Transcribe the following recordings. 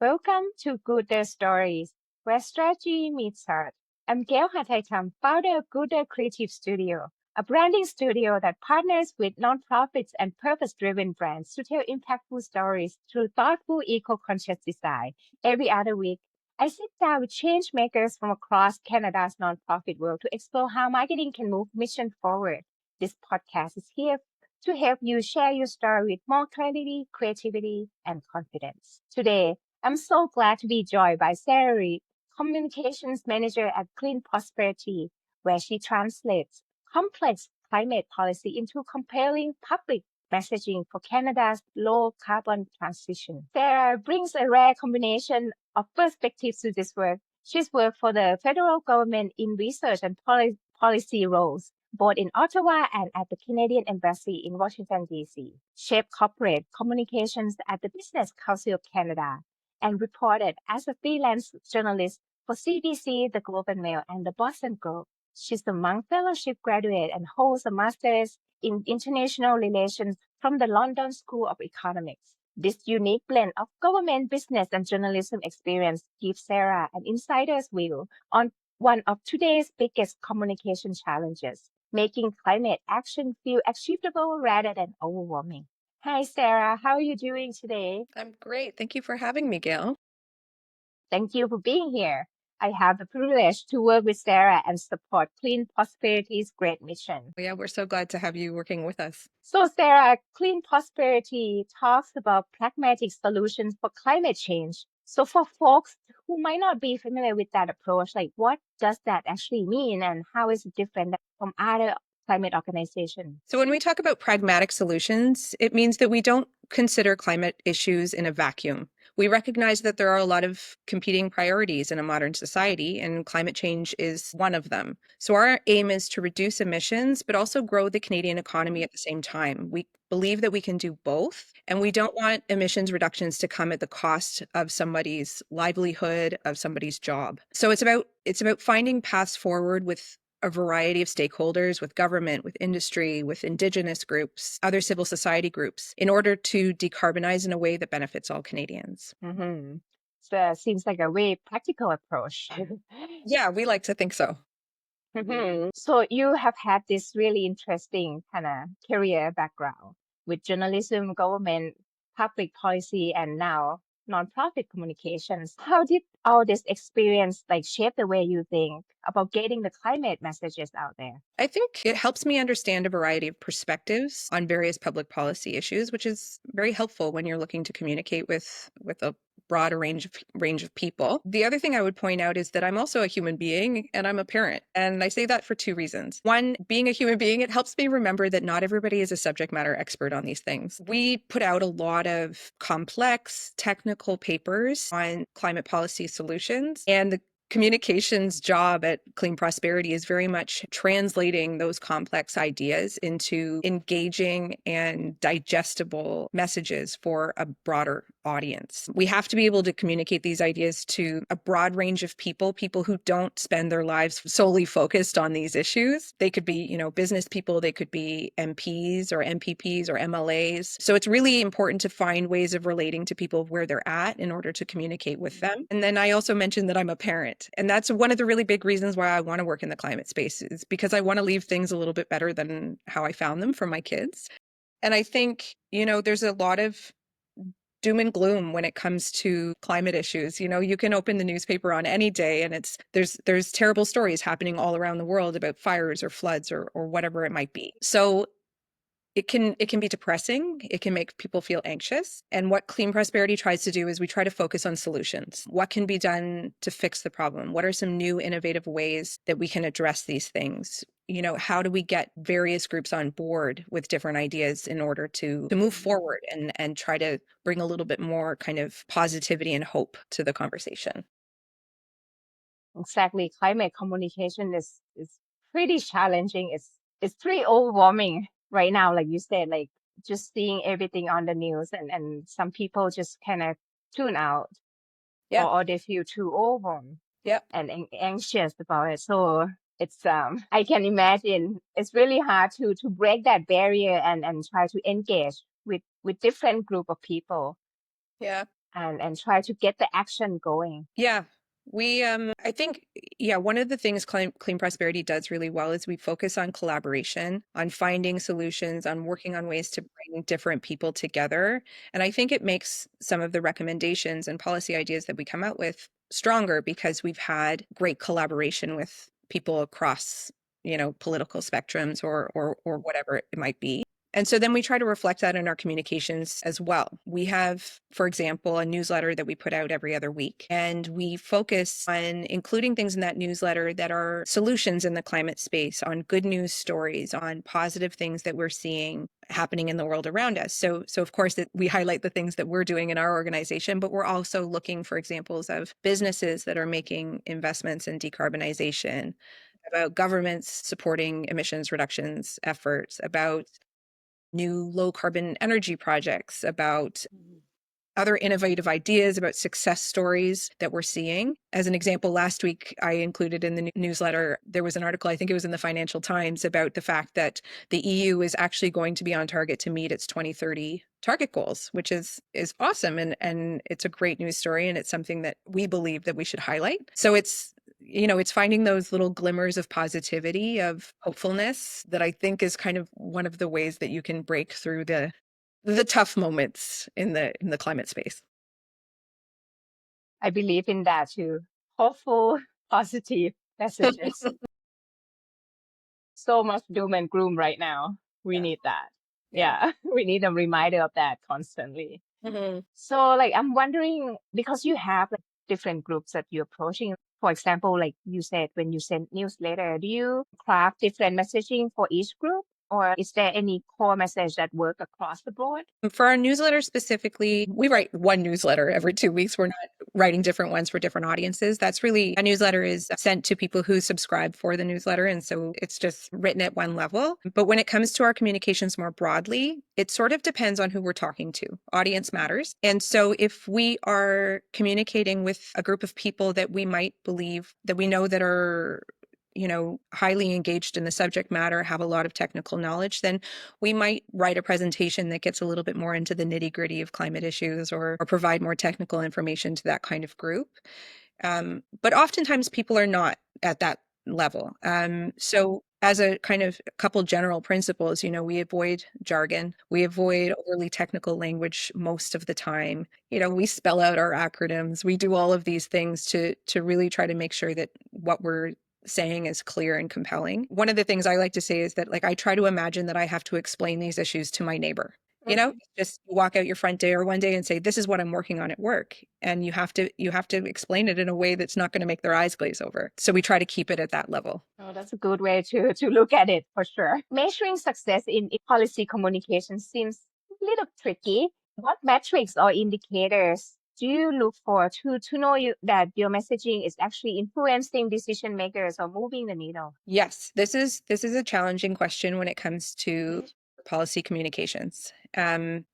Welcome to GOODER Stories, where strategy meets heart. I'm Gail Hataitham, founder of GOODER Creative Studio, a branding studio that partners with nonprofits and purpose-driven brands to tell impactful stories through thoughtful, eco-conscious design. Every other week, I sit down with change makers from across Canada's nonprofit world to explore how marketing can move mission forward. This podcast is here to help you share your story with more clarity, creativity, and confidence. Today, I'm so glad to be joined by Sarah Reid, Communications Manager at Clean Prosperity, where she translates complex climate policy into compelling public messaging for Canada's low carbon transition. Sarah brings a rare combination of perspectives to this work. She's worked for the federal government in research and policy roles, both in Ottawa and at the Canadian Embassy in Washington, D.C., shaped corporate communications at the Business Council of Canada, and reported as a freelance journalist for CBC, The Globe and Mail, and the Boston Globe. She's a Monk Fellowship graduate and holds a master's in international relations from the London School of Economics. This unique blend of government, business, and journalism experience gives Sarah an insider's view on one of today's biggest communication challenges, making climate action feel achievable rather than overwhelming. Hi, Sarah. How are you doing today? I'm great. Thank you for having me, Gail. Thank you for being here. I have the privilege to work with Sarah and support Clean Prosperity's great mission. Yeah, we're so glad to have you working with us. So, Sarah, Clean Prosperity talks about pragmatic solutions for climate change. So, for folks who might not be familiar with that approach, like what does that actually mean and how is it different from other climate organizations? So when we talk about pragmatic solutions, it means that we don't consider climate issues in a vacuum. We recognize that there are a lot of competing priorities in a modern society, and climate change is one of them. So our aim is to reduce emissions, but also grow the Canadian economy at the same time. We believe that we can do both, and we don't want emissions reductions to come at the cost of somebody's livelihood, of somebody's job. So it's about finding paths forward with a variety of stakeholders, with government, with industry, with Indigenous groups, other civil society groups, in order to decarbonize in a way that benefits all Canadians. Mm-hmm. So seems like a very practical approach. Yeah, we like to think so. Mm-hmm. So you have had this really interesting kind of career background with journalism, government, public policy, and now nonprofit communications. How did all this experience like shape the way you think about getting the climate messages out there? I think it helps me understand a variety of perspectives on various public policy issues, which is very helpful when you're looking to communicate with a broader range of people. The other thing I would point out is that I'm also a human being and I'm a parent. And I say that for two reasons. One, being a human being, it helps me remember that not everybody is a subject matter expert on these things. We put out a lot of complex technical papers on climate policy solutions, and the communications job at Clean Prosperity is very much translating those complex ideas into engaging and digestible messages for a broader audience. We have to be able to communicate these ideas to a broad range of people who don't spend their lives solely focused on these issues. They could be, business people, they could be MPs or MPPs or MLAs. So it's really important to find ways of relating to people where they're at in order to communicate with them. And then I also mentioned that I'm a parent. And that's one of the really big reasons why I want to work in the climate space, is because I want to leave things a little bit better than how I found them for my kids. And I think, there's a lot of doom and gloom when it comes to climate issues. You can open the newspaper on any day and there's terrible stories happening all around the world about fires or floods or whatever it might be. So it can be depressing. It can make people feel anxious. And what Clean Prosperity tries to do is we try to focus on solutions. What can be done to fix the problem? What are some new innovative ways that we can address these things? How do we get various groups on board with different ideas in order to move forward and try to bring a little bit more kind of positivity and hope to the conversation? Exactly. Climate communication is pretty challenging. It's pretty overwhelming right now, like you said, like just seeing everything on the news and some people just kind of tune out. Yeah. Or they feel too overwhelmed. Yeah. And anxious about it. So it's I can imagine it's really hard to break that barrier and try to engage with different group of people. Yeah. and try to get the action going. Yeah. I think, yeah, one of the things Clean Prosperity does really well is we focus on collaboration, on finding solutions, on working on ways to bring different people together. And I think it makes some of the recommendations and policy ideas that we come out with stronger because we've had great collaboration with people across, political spectrums or whatever it might be. And so then we try to reflect that in our communications as well. We have, for example, a newsletter that we put out every other week, and we focus on including things in that newsletter that are solutions in the climate space, on good news stories, on positive things that we're seeing happening in the world around us. So of course, we highlight the things that we're doing in our organization, but we're also looking for examples of businesses that are making investments in decarbonization, about governments supporting emissions reductions efforts, about new low carbon energy projects, about other innovative ideas, about success stories that we're seeing. As an example, last week I included in the newsletter, there was an article, I think it was in the Financial Times, about the fact that the EU is actually going to be on target to meet its 2030 target goals, which is awesome. And it's a great news story. And it's something that we believe that we should highlight. So it's finding those little glimmers of positivity, of hopefulness, that I think is kind of one of the ways that you can break through the tough moments in the climate space. I believe in that too. Hopeful, positive messages. So much doom and gloom right now. We need that. Yeah, we need a reminder of that constantly. Mm-hmm. So I'm wondering, because you have different groups that you're approaching. For example, like you said, when you send newsletter, do you craft different messaging for each group? Or is there any core message that work across the board? For our newsletter specifically, we write one newsletter every 2 weeks. We're not writing different ones for different audiences. That's really, a newsletter is sent to people who subscribe for the newsletter. And so it's just written at one level. But when it comes to our communications more broadly, it sort of depends on who we're talking to. Audience matters. And so if we are communicating with a group of people that we might believe that we know that are highly engaged in the subject matter, have a lot of technical knowledge, then we might write a presentation that gets a little bit more into the nitty gritty of climate issues or provide more technical information to that kind of group. But oftentimes people are not at that level. So as a kind of couple general principles, we avoid jargon, we avoid overly technical language most of the time. We spell out our acronyms, we do all of these things to really try to make sure that what we're saying is clear and compelling. One of the things I like to say is that I try to imagine that I have to explain these issues to my neighbor. Just walk out your front door one day and say, this is what I'm working on at work. And you have to explain it in a way that's not going to make their eyes glaze over. So we try to keep it at that level. Oh, that's a good way to look at it for sure. Measuring success in policy communication seems a little tricky. What metrics or indicators do you look for to know that your messaging is actually influencing decision makers or moving the needle? Yes, this is a challenging question when it comes to policy communications,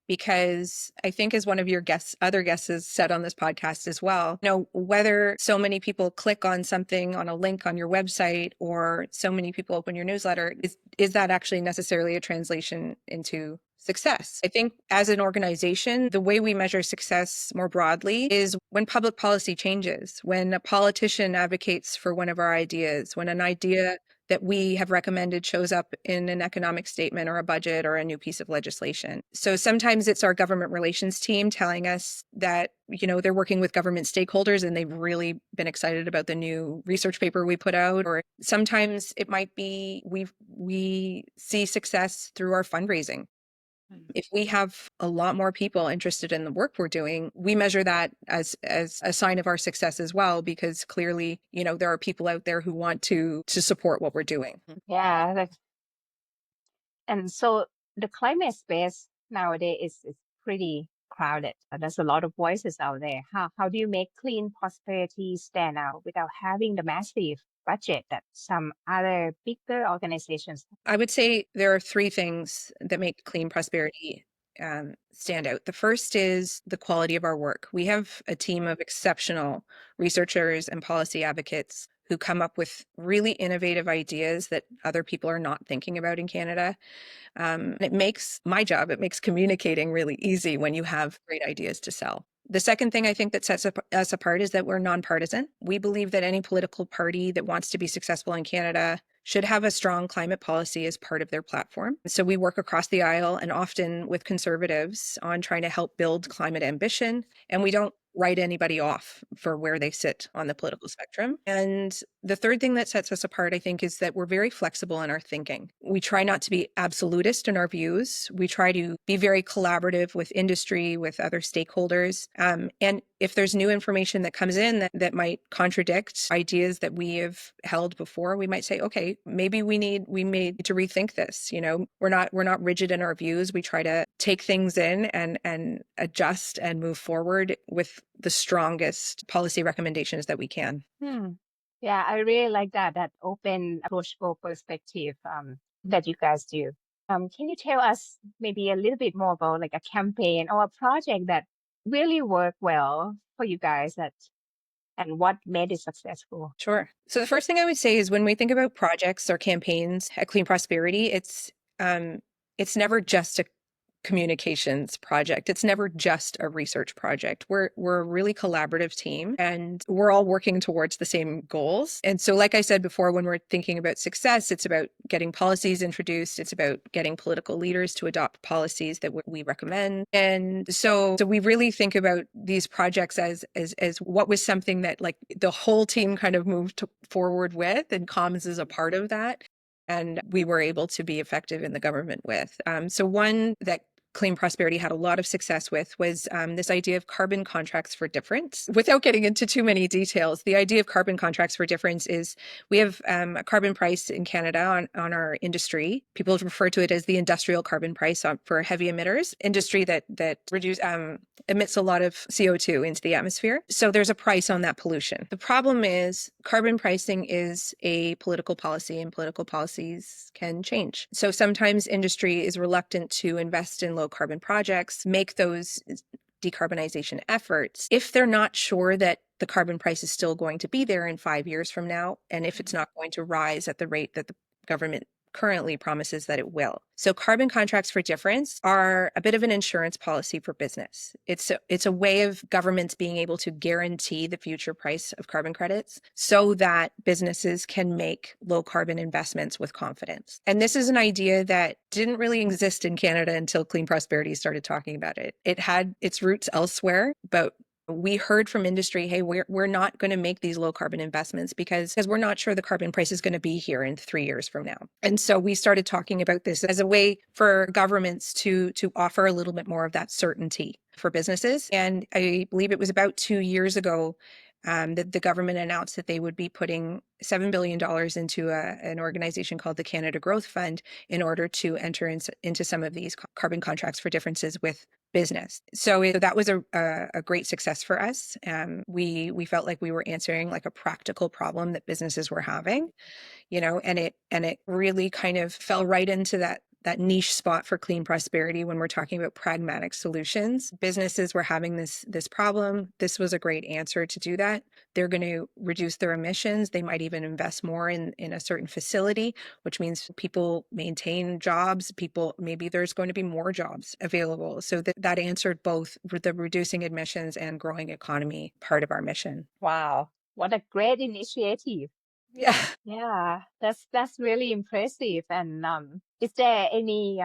because I think, as one of your other guests has said on this podcast as well, whether so many people click on something, on a link on your website, or so many people open your newsletter, is that actually necessarily a translation into success? I think as an organization, the way we measure success more broadly is when public policy changes, when a politician advocates for one of our ideas, when an idea that we have recommended shows up in an economic statement or a budget or a new piece of legislation. So sometimes it's our government relations team telling us that, they're working with government stakeholders and they've really been excited about the new research paper we put out. Or sometimes it might be we see success through our fundraising. If we have a lot more people interested in the work we're doing, we measure that as a sign of our success as well, because clearly, there are people out there who want to support what we're doing. Yeah. And so the climate space nowadays is pretty crowded. There's a lot of voices out there. How do you make clean prosperity stand out without having the massive budget that some other bigger organizations? I would say there are three things that make clean prosperity stand out. The first is the quality of our work. We have a team of exceptional researchers and policy advocates who come up with really innovative ideas that other people are not thinking about in Canada. It makes my job, it makes communicating really easy when you have great ideas to sell. The second thing I think that sets us apart is that we're nonpartisan. We believe that any political party that wants to be successful in Canada should have a strong climate policy as part of their platform. So we work across the aisle and often with Conservatives on trying to help build climate ambition. And we don't write anybody off for where they sit on the political spectrum. And the third thing that sets us apart, I think, is that we're very flexible in our thinking. We try not to be absolutist in our views. We try to be very collaborative with industry, with other stakeholders. And if there's new information that comes in that might contradict ideas that we have held before, we might say, okay, maybe we may need to rethink this. You know, we're not rigid in our views. We try to take things in and adjust and move forward with the strongest policy recommendations that we can. Yeah, I really like that open, approachable perspective that you guys do. Can you tell us maybe a little bit more about like a campaign or a project that really worked well for you guys and what made it successful? Sure. So the first thing I would say is when we think about projects or campaigns at Clean Prosperity, it's never just a communications project. It's never just a research project. We're a really collaborative team and we're all working towards the same goals. And so like I said before, when we're thinking about success, it's about getting policies introduced. It's about getting political leaders to adopt policies that we recommend. And so we really think about these projects as what was something that like the whole team kind of moved forward with, and comms is a part of that. And we were able to be effective in the government with. So one that Clean Prosperity had a lot of success with was this idea of carbon contracts for difference. Without getting into too many details, the idea of carbon contracts for difference is we have a carbon price in Canada on our industry. People refer to it as the industrial carbon price for heavy emitters, industry that emits a lot of CO2 into the atmosphere. So there's a price on that pollution. The problem is carbon pricing is a political policy and political policies can change. So sometimes industry is reluctant to invest in low carbon projects, make those decarbonization efforts if they're not sure that the carbon price is still going to be there in 5 years from now, and if it's not going to rise at the rate that the government currently promises that it will. So carbon contracts for difference are a bit of an insurance policy for business. It's a way of governments being able to guarantee the future price of carbon credits so that businesses can make low carbon investments with confidence. And this is an idea that didn't really exist in Canada until Clean Prosperity started talking about it. It had its roots elsewhere, but we heard from industry, hey, we're not going to make these low carbon investments because we're not sure the carbon price is going to be here in 3 years from now. And so we started talking about this as a way for governments to offer a little bit more of that certainty for businesses. And I believe it was about 2 years ago that the government announced that they would be putting $7 billion into an organization called the Canada Growth Fund in order to enter into some of these carbon contracts for differences with business. So that was a great success for us. We felt like we were answering like a practical problem that businesses were having, you know, and it really kind of fell right into that niche spot for Clean Prosperity when we're talking about pragmatic solutions. Businesses were having this problem. This was a great answer to do that. They're going to reduce their emissions. They might even invest more in a certain facility, which means people maintain jobs. Maybe there's going to be more jobs available. So that answered both the reducing emissions and growing economy part of our mission. Wow, what a great initiative. Yeah. Yeah, that's really impressive. And is there any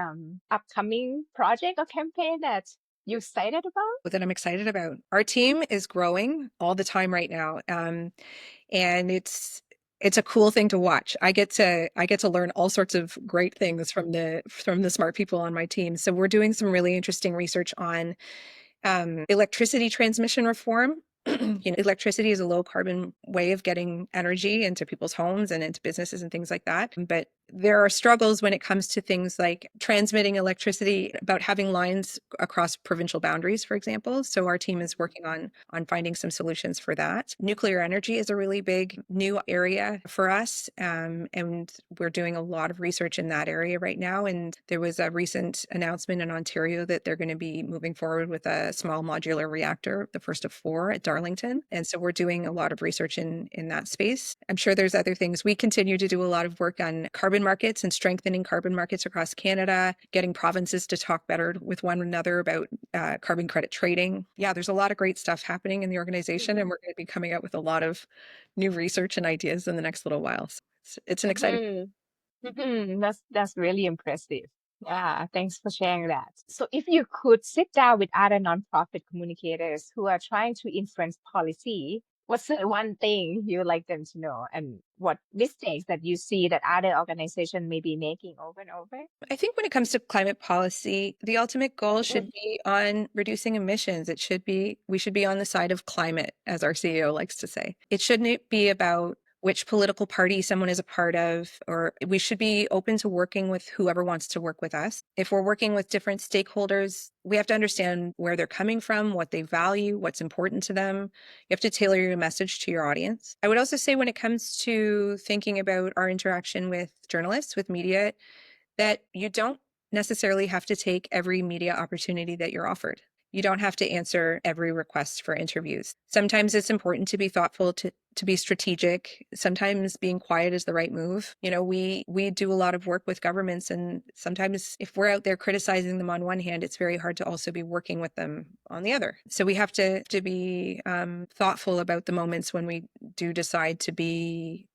upcoming project or campaign that you're excited about? That I'm excited about. Our team is growing all the time right now. And it's a cool thing to watch. I get to learn all sorts of great things from the smart people on my team. So we're doing some really interesting research on electricity transmission reform. You know, electricity is a low carbon way of getting energy into people's homes and into businesses and things like that. But there are struggles when it comes to things like transmitting electricity, about having lines across provincial boundaries, for example. So our team is working on finding some solutions for that. Nuclear energy is a really big new area for us. And we're doing a lot of research in that area right now. And there was a recent announcement in Ontario that they're going to be moving forward with a small modular reactor, the first of 4 at Darlington. And so we're doing a lot of research in that space. I'm sure there's other things. We continue to do a lot of work on carbon carbon markets and strengthening carbon markets across Canada, getting provinces to talk better with one another about carbon credit trading. Yeah, there's a lot of great stuff happening in the organization, and we're going to be coming out with a lot of new research and ideas in the next little while. So it's an exciting. That's really impressive. Yeah, thanks for sharing that. So if you could sit down with other nonprofit communicators who are trying to influence policy, what's the one thing you would like them to know, and what mistakes that you see that other organizations may be making over and over? I think when it comes to climate policy, the ultimate goal should be on reducing emissions. We should be on the side of climate, as our CEO likes to say. It shouldn't be about which political party someone is a part of, or we should be open to working with whoever wants to work with us. If we're working with different stakeholders, we have to understand where they're coming from, what they value, what's important to them. You have to tailor your message to your audience. I would also say when it comes to thinking about our interaction with journalists, with media, that you don't necessarily have to take every media opportunity that you're offered. You don't have to answer every request for interviews. Sometimes it's important to be thoughtful, to be strategic. Sometimes being quiet is the right move. You know, we do a lot of work with governments, and sometimes if we're out there criticizing them on one hand, it's very hard to also be working with them on the other. So we have to be thoughtful about the moments when we do decide to be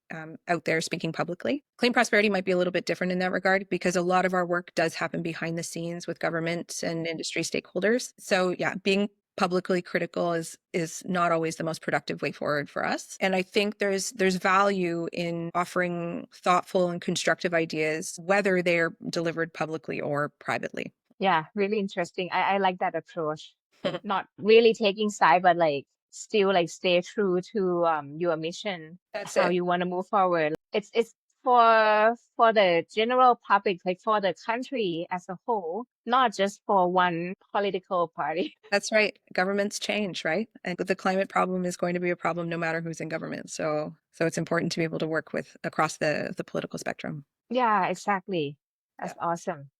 out there speaking publicly. Clean prosperity might be a little bit different in that regard, because a lot of our work does happen behind the scenes with government and industry stakeholders. So yeah, being publicly critical is not always the most productive way forward for us. And I think there's value in offering thoughtful and constructive ideas, whether they're delivered publicly or privately. Yeah, really interesting. I like that approach. Not really taking side, but like still like stay true to your mission, That's how it. you want to move forward. It's for the general public, like for the country as a whole, not just for one political party. That's right. Governments change, right? And the climate problem is going to be a problem no matter who's in government. So it's important to be able to work with across the political spectrum. Yeah, exactly. Yeah. That's awesome.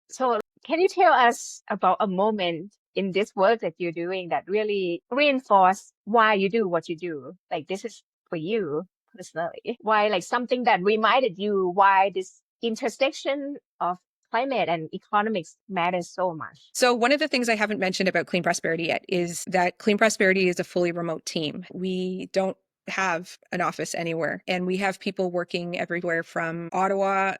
So can you tell us about a moment in this work that you're doing that really reinforce why you do what you do? Like this is for you personally. Why like something that reminded you why this intersection of climate and economics matters so much? So one of the things I haven't mentioned about Clean Prosperity yet is that Clean Prosperity is a fully remote team. We don't have an office anywhere, and we have people working everywhere from Ottawa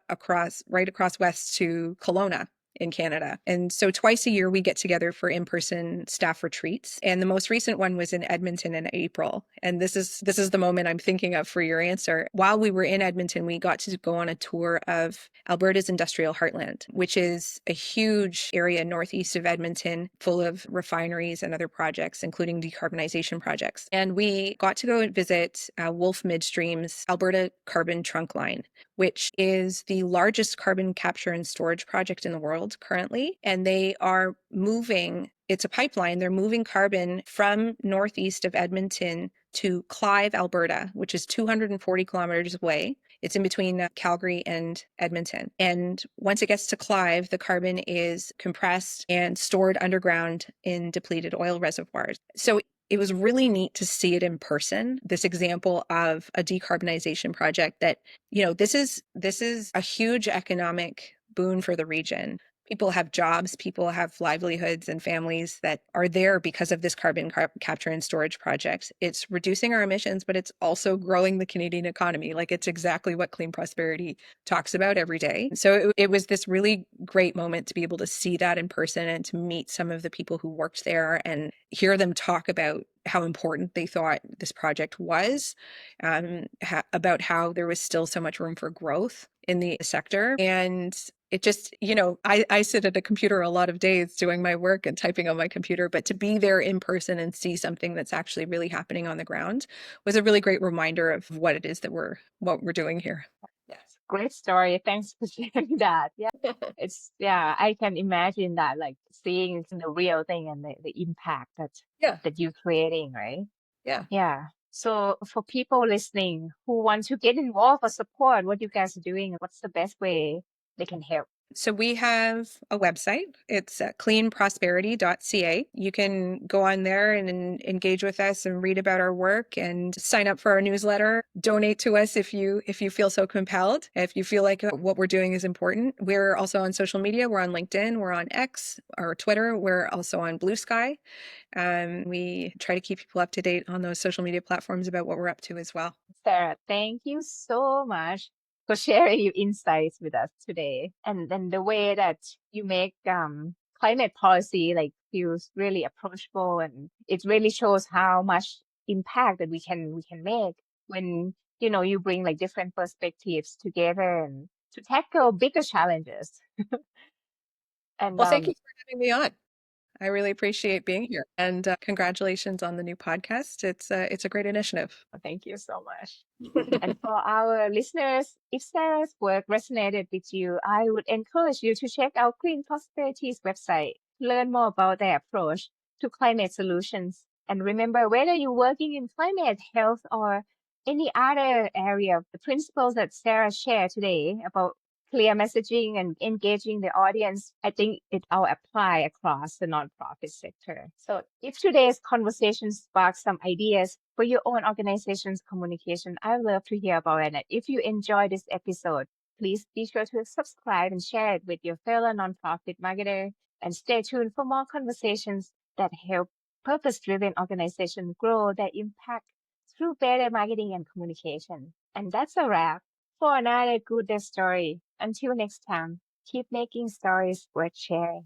right across west to Kelowna in Canada. And so twice a year we get together for in-person staff retreats. And the most recent one was in Edmonton in April. And this is the moment I'm thinking of for your answer. While we were in Edmonton, we got to go on a tour of Alberta's industrial heartland, which is a huge area northeast of Edmonton, full of refineries and other projects, including decarbonization projects. And we got to go and visit Wolf Midstream's Alberta Carbon Trunk Line, which is the largest carbon capture and storage project in the world currently. And they are it's a pipeline, they're moving carbon from northeast of Edmonton to Clive, Alberta, which is 240 kilometers away. It's in between Calgary and Edmonton. And once it gets to Clive, the carbon is compressed and stored underground in depleted oil reservoirs. So it was really neat to see it in person, this example of a decarbonization project that, this is a huge economic boon for the region. People have jobs, people have livelihoods and families that are there because of this carbon capture and storage project. It's reducing our emissions, but it's also growing the Canadian economy. Like it's exactly what Clean Prosperity talks about every day. So it was this really great moment to be able to see that in person and to meet some of the people who worked there and hear them talk about how important they thought this project was, about how there was still so much room for growth in the sector. And it just, I sit at a computer a lot of days doing my work and typing on my computer, but to be there in person and see something that's actually really happening on the ground was a really great reminder of what it is that we're doing here. Yes, great story. Thanks for sharing that. Yeah, I can imagine that, like seeing the real thing and the impact Yeah. that you're creating, right? Yeah. Yeah. So for people listening who want to get involved or support what you guys are doing, what's the best way they can help? So we have a website. It's cleanprosperity.ca. You can go on there and engage with us and read about our work and sign up for our newsletter. Donate to us if you feel so compelled. If you feel like what we're doing is important. We're also on social media. We're on LinkedIn. We're on X or Twitter. We're also on Blue Sky. We try to keep people up to date on those social media platforms about what we're up to as well. Sarah, thank you so much for sharing your insights with us today. And then the way that you make climate policy like feels really approachable, and it really shows how much impact that we can make when you bring like different perspectives together and to tackle bigger challenges. And Well, thank you for having me on. I really appreciate being here, and congratulations on the new podcast. It's a great initiative. thank you so much. And for our listeners, if Sarah's work resonated with you, I would encourage you to check out Green Prosperity's website to learn more about their approach to climate solutions. And remember, whether you're working in climate, health, or any other area, the principles that Sarah shared today about clear messaging and engaging the audience, I think it all apply across the nonprofit sector. So if today's conversation sparks some ideas for your own organization's communication, I'd love to hear about it. And if you enjoyed this episode, please be sure to subscribe and share it with your fellow nonprofit marketer, and stay tuned for more conversations that help purpose-driven organizations grow their impact through better marketing and communication. And that's a wrap for another GOODER story. Until next time, keep making stories worth sharing.